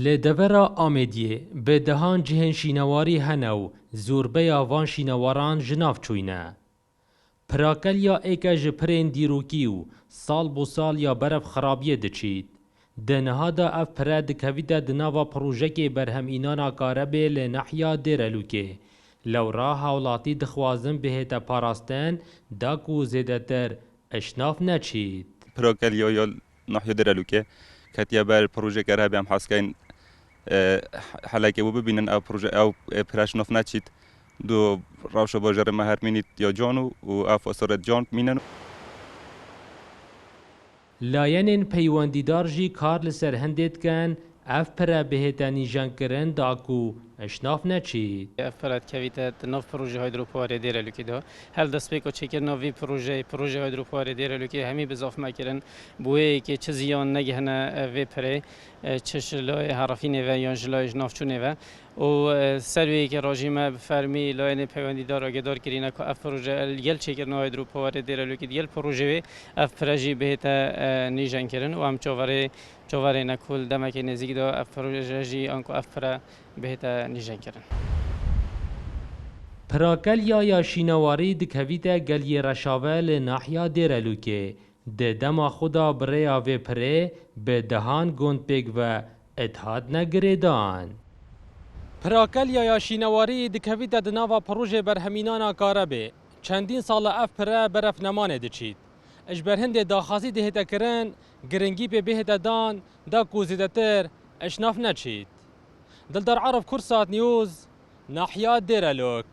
لدورا آمدیه به دهان جهن شینواری هنو زوربه آوان شینواران جناف چوینه. پراکلیا ایکا جپرین دیروکیو سال بو سال یا برف خرابیه دچید. دنها دا اف پرا دکویده دناوا پروژه برهم اینانا کاربه لنحیا دیرلوکه. لو را حولاتی دخوازن بهتا پاراستن دا کو زیدتر اشناف نچید. پراکلیا یا نحیا دیرلوکه کتیا بر پروژه کره بهم حسکین حالا و ببینن او پروژه او پرش نف نچید دو روش باجر مهر مینید یا جانو و اف اثرت جان مینن لاینن پیوندیدار جی کار لسر هندید کن اف پرا بهتا نیجان کرن داکو اشناف نچید. افراد کویت ناف پروژه هیدروپوار دیرلوکی دا هل دست پیکو چکر ناوی پروژه هیدروپوار دیرلوکی همی بزاف مکرن بوی که چه زیان نگهنه وی پره چه شلای حرفینه و یا جلای جنافچونه و سروی که راجیمه فرمی لاین پیوندیدار آگدار کرینه که اف پروژه گل چکر ناو هیدروپوار دیرلوکی گل پروژه اف پروژه بهتا نیجان کرن و هم چواره نکول دمک نزدیک دا اف پروژه جی آنکو اف پرا بهتا نیجان کرن. پراکلیا یا شینواری دکویده گلی رشاوه لنحیا دیرلوکه ده دما خدا بریا و پره به دهان گند پیگ و اتحاد نگریدان. پراکلیا یا شینواری دکویده دناوا پروژه برهمینانا کاربه چندین سال اف پره برف نمانه دچید. اجبر هنده داخازی دهتا کرن گرنگی به بهتا دان دا کوزیدتر اشناف نچید. دلدار عرب كورسات نيوز ناحية ديرالوك.